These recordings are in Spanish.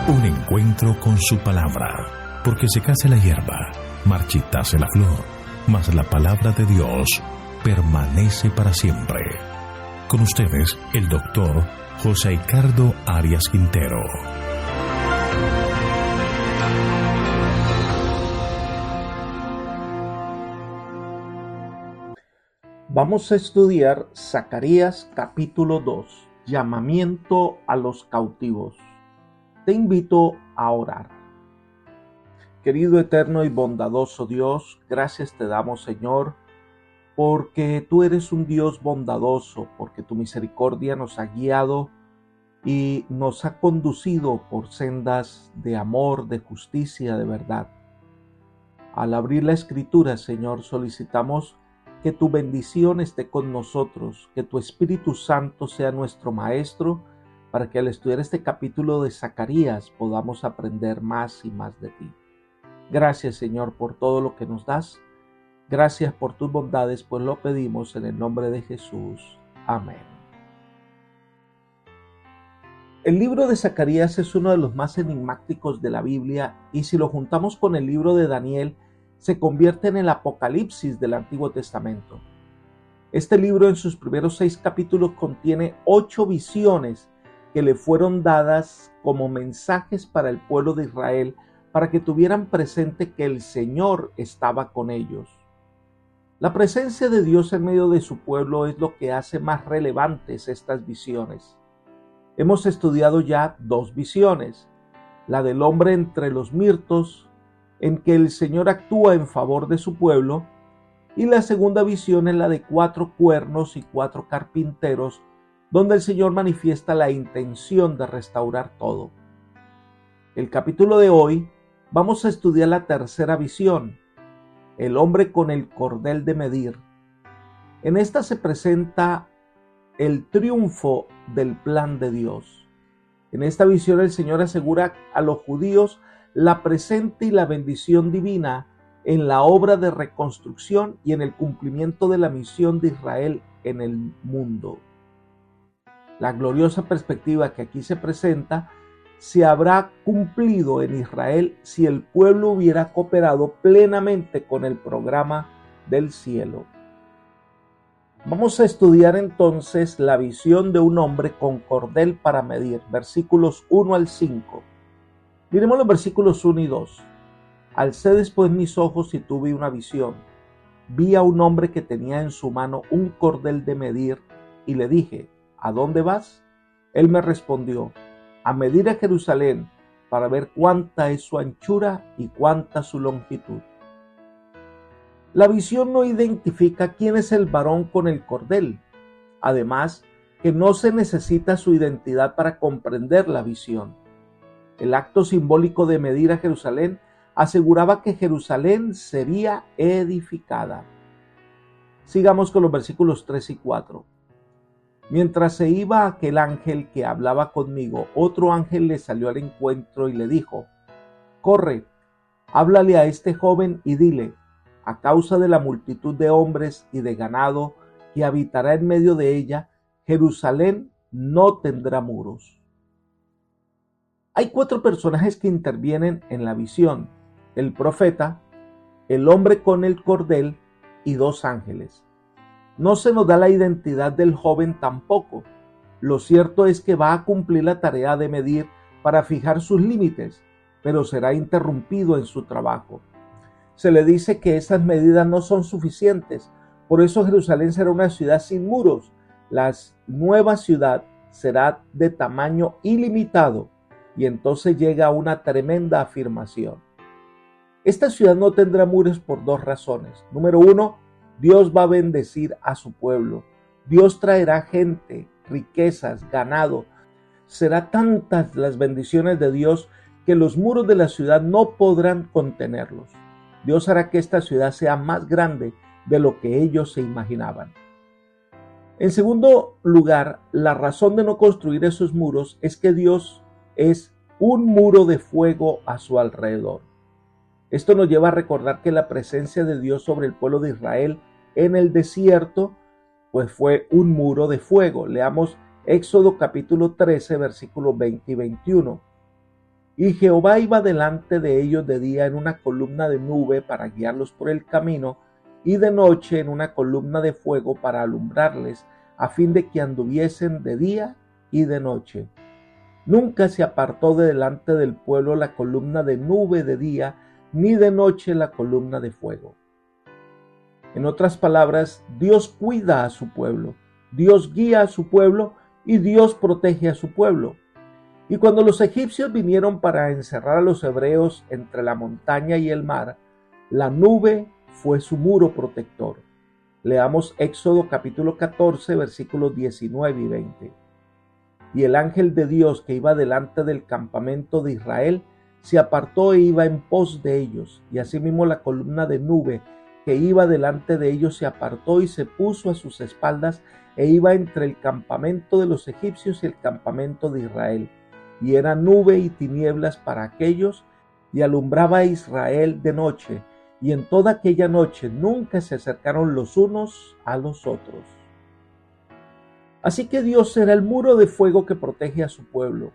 Un encuentro con su palabra, porque secase la hierba, marchitase la flor, mas la palabra de Dios permanece para siempre. Con ustedes, el doctor José Ricardo Arias Quintero. Vamos a estudiar Zacarías capítulo 2, llamamiento a los cautivos. Te invito a orar. Querido, eterno y bondadoso Dios, gracias te damos, Señor, porque tú eres un Dios bondadoso, porque tu misericordia nos ha guiado y nos ha conducido por sendas de amor, de justicia, de verdad. Al abrir la Escritura, Señor, solicitamos que tu bendición esté con nosotros, que tu Espíritu Santo sea nuestro Maestro, para que al estudiar este capítulo de Zacarías podamos aprender más y más de ti. Gracias, Señor, por todo lo que nos das. Gracias por tus bondades, pues lo pedimos en el nombre de Jesús. Amén. El libro de Zacarías es uno de los más enigmáticos de la Biblia, y si lo juntamos con el libro de Daniel, se convierte en el Apocalipsis del Antiguo Testamento. Este libro en sus primeros 6 capítulos contiene 8 visiones que le fueron dadas como mensajes para el pueblo de Israel, para que tuvieran presente que el Señor estaba con ellos. La presencia de Dios en medio de su pueblo es lo que hace más relevantes estas visiones. Hemos estudiado ya 2 visiones, la del hombre entre los mirtos, en que el Señor actúa en favor de su pueblo, y la segunda visión es la de 4 cuernos y 4 carpinteros, donde el Señor manifiesta la intención de restaurar todo. El capítulo de hoy vamos a estudiar la tercera visión, el hombre con el cordel de medir. En esta se presenta el triunfo del plan de Dios. En esta visión el Señor asegura a los judíos la presente y la bendición divina en la obra de reconstrucción y en el cumplimiento de la misión de Israel en el mundo. La gloriosa perspectiva que aquí se presenta se habrá cumplido en Israel si el pueblo hubiera cooperado plenamente con el programa del cielo. Vamos a estudiar entonces la visión de un hombre con cordel para medir, versículos 1 al 5. Miremos los versículos 1 y 2. Alcé después mis ojos y tuve una visión. Vi a un hombre que tenía en su mano un cordel de medir y le dije, ¿a dónde vas? Él me respondió, a medir a Jerusalén para ver cuánta es su anchura y cuánta su longitud. La visión no identifica quién es el varón con el cordel. Además, que no se necesita su identidad para comprender la visión. El acto simbólico de medir a Jerusalén aseguraba que Jerusalén sería edificada. Sigamos con los versículos 3 y 4. Mientras se iba aquel ángel que hablaba conmigo, otro ángel le salió al encuentro y le dijo, corre, háblale a este joven y dile, a causa de la multitud de hombres y de ganado que habitará en medio de ella, Jerusalén no tendrá muros. Hay 4 personajes que intervienen en la visión: el profeta, el hombre con el cordel y 2 ángeles. No se nos da la identidad del joven tampoco. Lo cierto es que va a cumplir la tarea de medir para fijar sus límites, pero será interrumpido en su trabajo. Se le dice que esas medidas no son suficientes, por eso Jerusalén será una ciudad sin muros. La nueva ciudad será de tamaño ilimitado. Y entonces llega una tremenda afirmación. Esta ciudad no tendrá muros por 2 razones. Número 1, Dios va a bendecir a su pueblo. Dios traerá gente, riquezas, ganado. Será tantas las bendiciones de Dios que los muros de la ciudad no podrán contenerlos. Dios hará que esta ciudad sea más grande de lo que ellos se imaginaban. En segundo lugar, la razón de no construir esos muros es que Dios es un muro de fuego a su alrededor. Esto nos lleva a recordar que la presencia de Dios sobre el pueblo de Israel en el desierto, pues fue un muro de fuego. Leamos Éxodo capítulo 13, versículos 20 y 21. Y Jehová iba delante de ellos de día en una columna de nube para guiarlos por el camino, y de noche en una columna de fuego para alumbrarles, a fin de que anduviesen de día y de noche. Nunca se apartó de delante del pueblo la columna de nube de día, ni de noche la columna de fuego. En otras palabras, Dios cuida a su pueblo, Dios guía a su pueblo y Dios protege a su pueblo. Y cuando los egipcios vinieron para encerrar a los hebreos entre la montaña y el mar, la nube fue su muro protector. Leamos Éxodo capítulo 14, versículos 19 y 20. Y el ángel de Dios que iba delante del campamento de Israel se apartó e iba en pos de ellos, y asimismo la columna de nube que iba delante de ellos se apartó y se puso a sus espaldas e iba entre el campamento de los egipcios y el campamento de Israel. Y era nube y tinieblas para aquellos, y alumbraba a Israel de noche, y en toda aquella noche nunca se acercaron los unos a los otros. Así que Dios será el muro de fuego que protege a su pueblo.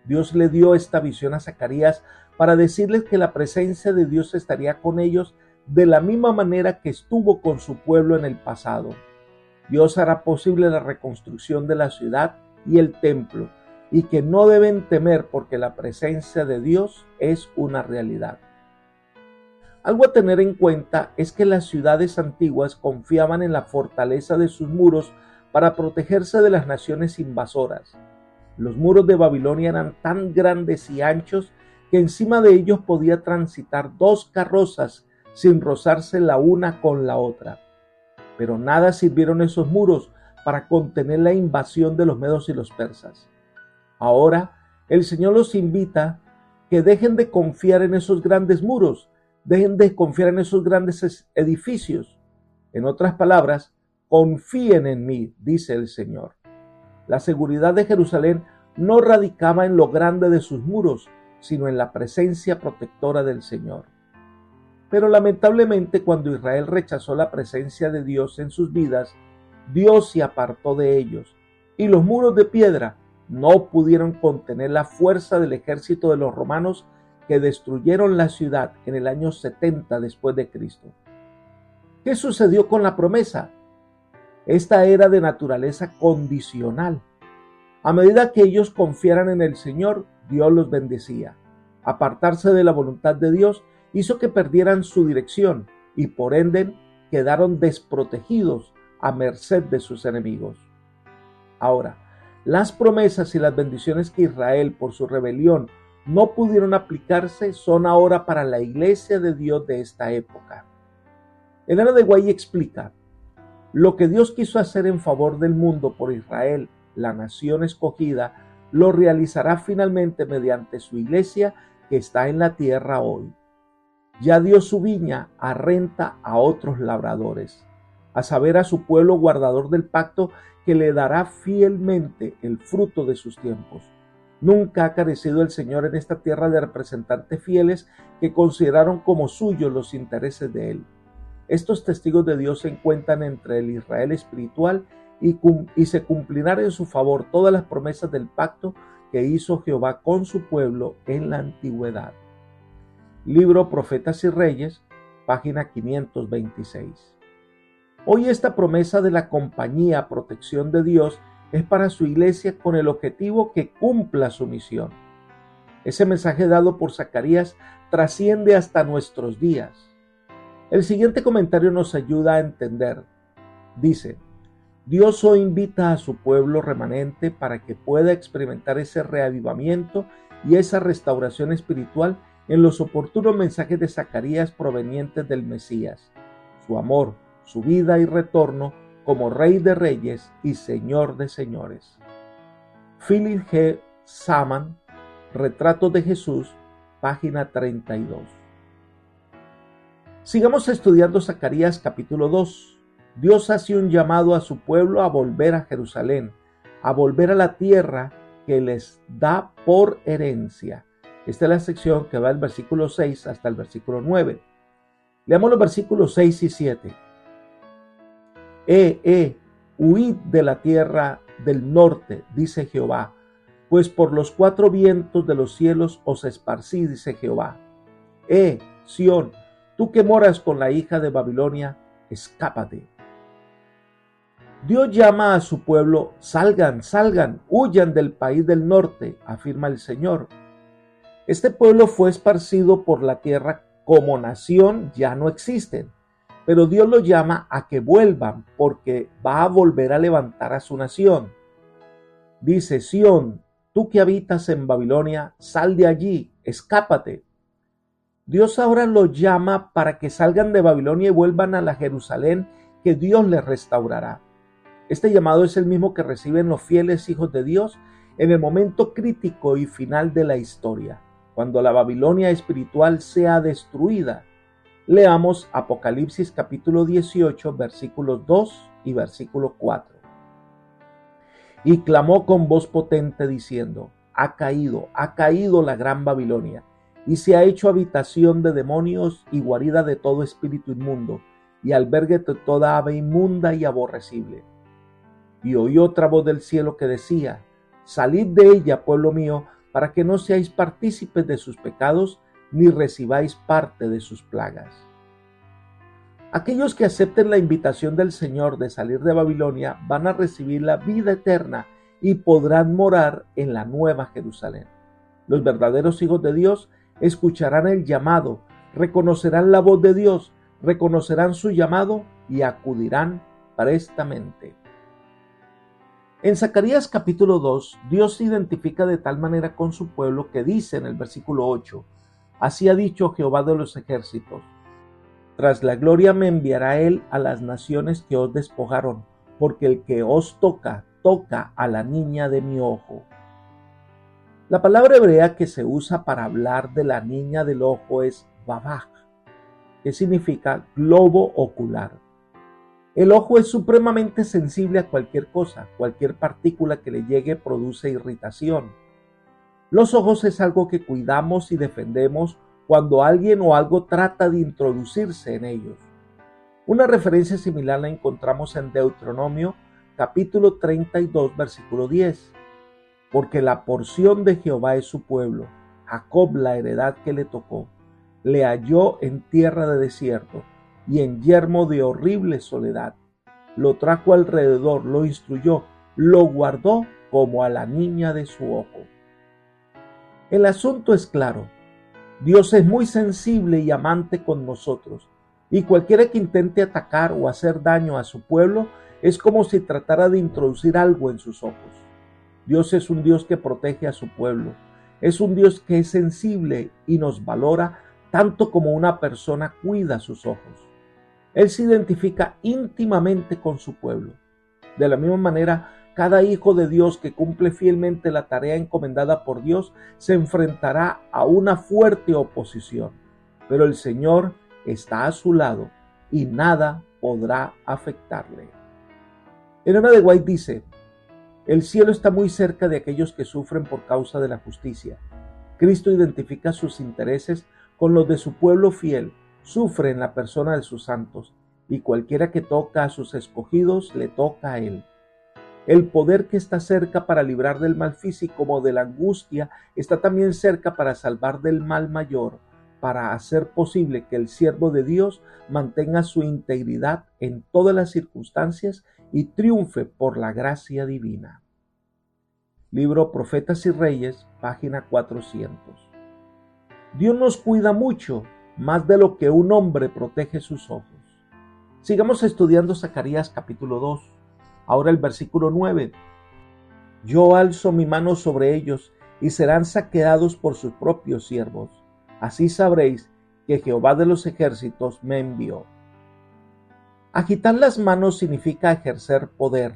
Dios le dio esta visión a Zacarías para decirles que la presencia de Dios estaría con ellos de la misma manera que estuvo con su pueblo en el pasado. Dios hará posible la reconstrucción de la ciudad y el templo, y que no deben temer porque la presencia de Dios es una realidad. Algo a tener en cuenta es que las ciudades antiguas confiaban en la fortaleza de sus muros para protegerse de las naciones invasoras. Los muros de Babilonia eran tan grandes y anchos que encima de ellos podía transitar 2 carrozas sin rozarse la una con la otra. Pero nada sirvieron esos muros para contener la invasión de los medos y los persas. Ahora el Señor los invita que dejen de confiar en esos grandes muros, dejen de confiar en esos grandes edificios. En otras palabras, confíen en mí, dice el Señor. La seguridad de Jerusalén no radicaba en lo grande de sus muros, sino en la presencia protectora del Señor. Pero lamentablemente, cuando Israel rechazó la presencia de Dios en sus vidas, Dios se apartó de ellos, y los muros de piedra no pudieron contener la fuerza del ejército de los romanos que destruyeron la ciudad en el año 70 después de Cristo. ¿Qué sucedió con la promesa? Esta era de naturaleza condicional. A medida que ellos confiaran en el Señor, Dios los bendecía. Apartarse de la voluntad de Dios hizo que perdieran su dirección y por ende quedaron desprotegidos a merced de sus enemigos. Ahora, las promesas y las bendiciones que Israel por su rebelión no pudieron aplicarse son ahora para la iglesia de Dios de esta época. Elena de White explica: lo que Dios quiso hacer en favor del mundo por Israel, la nación escogida, lo realizará finalmente mediante su iglesia que está en la tierra hoy. Ya dio su viña a renta a otros labradores, a saber, a su pueblo guardador del pacto que le dará fielmente el fruto de sus tiempos. Nunca ha carecido el Señor en esta tierra de representantes fieles que consideraron como suyos los intereses de Él. Estos testigos de Dios se encuentran entre el Israel espiritual y se cumplirán en su favor todas las promesas del pacto que hizo Jehová con su pueblo en la antigüedad. Libro Profetas y Reyes, página 526. Hoy esta promesa de la compañía protección de Dios es para su iglesia con el objetivo que cumpla su misión. Ese mensaje dado por Zacarías trasciende hasta nuestros días. El siguiente comentario nos ayuda a entender. Dice: Dios hoy invita a su pueblo remanente para que pueda experimentar ese reavivamiento y esa restauración espiritual en los oportunos mensajes de Zacarías provenientes del Mesías, su amor, su vida y retorno como Rey de Reyes y Señor de Señores. Philip G. Saman, Retratos de Jesús, página 32. Sigamos estudiando Zacarías capítulo 2. Dios hace un llamado a su pueblo a volver a Jerusalén, a volver a la tierra que les da por herencia. Esta es la sección que va del versículo 6 hasta el versículo 9. Leamos los versículos 6 y 7. Huid de la tierra del norte, dice Jehová. pues por los cuatro vientos de los cielos os esparcí, dice Jehová. Sión, tú que moras con la hija de Babilonia, escápate. Dios llama a su pueblo: salgan, salgan, huyan del país del norte, afirma el Señor. Este pueblo fue esparcido por la tierra como nación, ya no existen, pero Dios los llama a que vuelvan porque va a volver a levantar a su nación. Dice: Sión, tú que habitas en Babilonia, sal de allí, escápate. Dios ahora los llama para que salgan de Babilonia y vuelvan a la Jerusalén que Dios les restaurará. Este llamado es el mismo que reciben los fieles hijos de Dios en el momento crítico y final de la historia, cuando la Babilonia espiritual sea destruida. Leamos Apocalipsis capítulo 18, versículos 2 y versículo 4. Y clamó con voz potente diciendo: ha caído la gran Babilonia, y se ha hecho habitación de demonios y guarida de todo espíritu inmundo, y albergue de toda ave inmunda y aborrecible. Y oí otra voz del cielo que decía: salid de ella, pueblo mío, para que no seáis partícipes de sus pecados, ni recibáis parte de sus plagas. Aquellos que acepten la invitación del Señor de salir de Babilonia van a recibir la vida eterna y podrán morar en la nueva Jerusalén. Los verdaderos hijos de Dios escucharán el llamado, reconocerán la voz de Dios, reconocerán su llamado y acudirán prestamente. En Zacarías capítulo 2, Dios se identifica de tal manera con su pueblo que dice en el versículo 8: así ha dicho Jehová de los ejércitos, tras la gloria me enviará él a las naciones que os despojaron, porque el que os toca, toca a la niña de mi ojo. La palabra hebrea que se usa para hablar de la niña del ojo es babaj, que significa globo ocular. El ojo es supremamente sensible a cualquier cosa, cualquier partícula que le llegue produce irritación. Los ojos es algo que cuidamos y defendemos cuando alguien o algo trata de introducirse en ellos. Una referencia similar la encontramos en Deuteronomio capítulo 32, versículo 10. Porque la porción de Jehová es su pueblo, Jacob la heredad que le tocó. Le halló en tierra de desierto y en yermo de horrible soledad. Lo trajo alrededor, lo instruyó, lo guardó como a la niña de su ojo. El asunto es claro. Dios es muy sensible y amante con nosotros, y cualquiera que intente atacar o hacer daño a su pueblo es como si tratara de introducir algo en sus ojos. Dios es un Dios que protege a su pueblo, es un Dios que es sensible y nos valora tanto como una persona cuida sus ojos. Él se identifica íntimamente con su pueblo. De la misma manera, cada hijo de Dios que cumple fielmente la tarea encomendada por Dios se enfrentará a una fuerte oposición, pero el Señor está a su lado y nada podrá afectarle. Elena de White dice: el cielo está muy cerca de aquellos que sufren por causa de la justicia. Cristo identifica sus intereses con los de su pueblo fiel, sufre en la persona de sus santos, y cualquiera que toca a sus escogidos le toca a él. El poder que está cerca para librar del mal físico como de la angustia está también cerca para salvar del mal mayor, para hacer posible que el siervo de Dios mantenga su integridad en todas las circunstancias y triunfe por la gracia divina. Libro Profetas y Reyes, página 400. Dios nos cuida mucho, más de lo que un hombre protege sus ojos. Sigamos estudiando Zacarías capítulo 2. Ahora el versículo 9. Yo alzo mi mano sobre ellos y serán saqueados por sus propios siervos. Así sabréis que Jehová de los ejércitos me envió. Agitar las manos significa ejercer poder.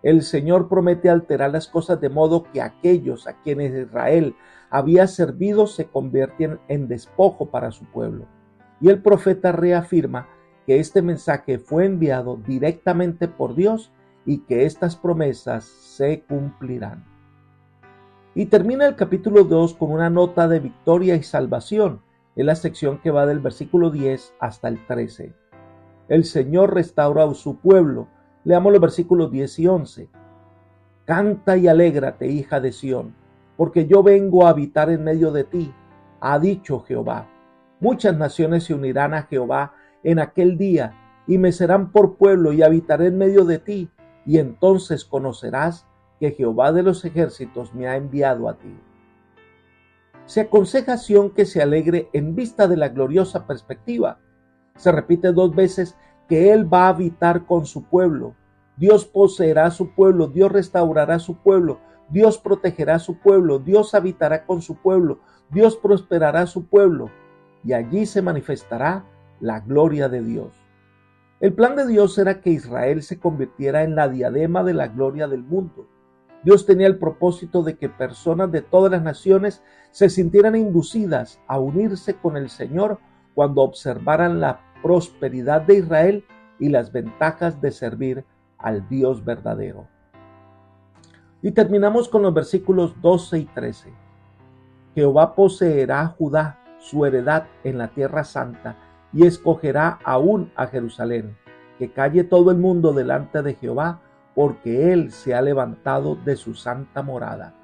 El Señor promete alterar las cosas de modo que aquellos a quienes Israel había servido se convierten en despojo para su pueblo. Y el profeta reafirma que este mensaje fue enviado directamente por Dios y que estas promesas se cumplirán. Y termina el capítulo 2 con una nota de victoria y salvación. Es la sección que va del versículo 10 hasta el 13. El Señor restaura a su pueblo. Leamos los versículos 10 y 11. Canta y alégrate, hija de Sión, porque yo vengo a habitar en medio de ti, ha dicho Jehová. Muchas naciones se unirán a Jehová en aquel día, y me serán por pueblo, y habitaré en medio de ti, y entonces conocerás que Jehová de los ejércitos me ha enviado a ti. Se aconseja a Sión que se alegre en vista de la gloriosa perspectiva. Se repite 2 veces que Él va a habitar con su pueblo. Dios poseerá a su pueblo, Dios restaurará a su pueblo, Dios protegerá a su pueblo, Dios habitará con su pueblo, Dios prosperará a su pueblo, y allí se manifestará la gloria de Dios. El plan de Dios era que Israel se convirtiera en la diadema de la gloria del mundo. Dios tenía el propósito de que personas de todas las naciones se sintieran inducidas a unirse con el Señor cuando observaran la prosperidad de Israel y las ventajas de servir al Dios verdadero. Y terminamos con los versículos 12 y 13. Jehová poseerá a Judá, su heredad en la tierra santa, y escogerá aún a Jerusalén. Que calle todo el mundo delante de Jehová, porque Él se ha levantado de su santa morada.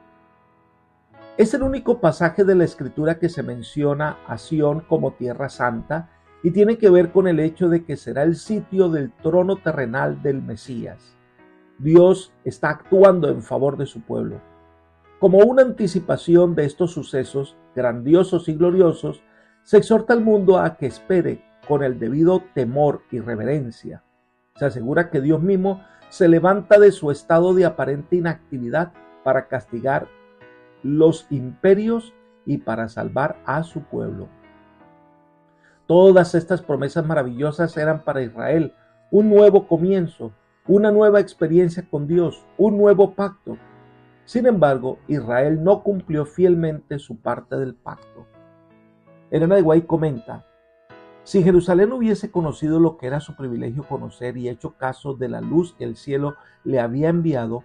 Es el único pasaje de la Escritura que se menciona a Sión como tierra santa y tiene que ver con el hecho de que será el sitio del trono terrenal del Mesías. Dios está actuando en favor de su pueblo. Como una anticipación de estos sucesos grandiosos y gloriosos, se exhorta al mundo a que espere con el debido temor y reverencia. Se asegura que Dios mismo se levanta de su estado de aparente inactividad para castigar los imperios y para salvar a su pueblo. Todas estas promesas maravillosas eran para Israel un nuevo comienzo, una nueva experiencia con Dios, un nuevo pacto. Sin embargo, Israel no cumplió fielmente su parte del pacto. Elena de White comenta: si Jerusalén hubiese conocido lo que era su privilegio conocer y hecho caso de la luz que el cielo le había enviado,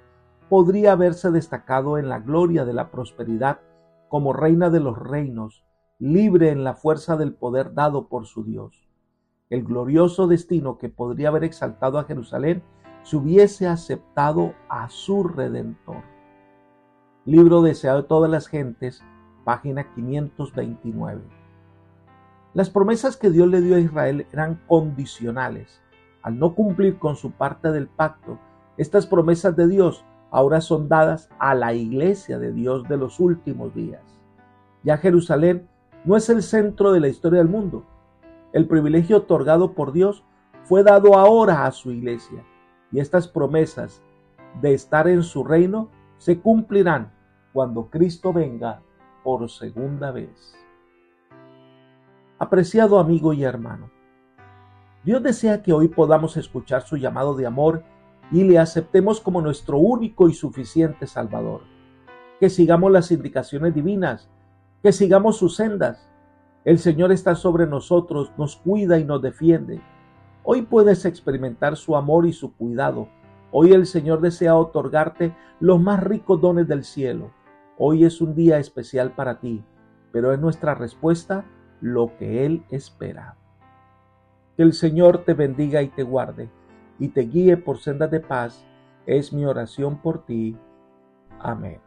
podría haberse destacado en la gloria de la prosperidad como reina de los reinos, libre en la fuerza del poder dado por su Dios. El glorioso destino que podría haber exaltado a Jerusalén si hubiese aceptado a su Redentor. Libro deseado de todas las gentes, página 529. Las promesas que Dios le dio a Israel eran condicionales. Al no cumplir con su parte del pacto, estas promesas de Dios ahora son dadas a la iglesia de Dios de los últimos días. Ya Jerusalén no es el centro de la historia del mundo. El privilegio otorgado por Dios fue dado ahora a su iglesia, y estas promesas de estar en su reino se cumplirán cuando Cristo venga por segunda vez. Apreciado amigo y hermano, Dios desea que hoy podamos escuchar su llamado de amor y le aceptemos como nuestro único y suficiente Salvador. Que sigamos las indicaciones divinas, que sigamos sus sendas. El Señor está sobre nosotros, nos cuida y nos defiende. Hoy puedes experimentar su amor y su cuidado. Hoy el Señor desea otorgarte los más ricos dones del cielo. Hoy es un día especial para ti, pero es nuestra respuesta lo que Él espera. Que el Señor te bendiga y te guarde, y te guíe por sendas de paz, es mi oración por ti. Amén.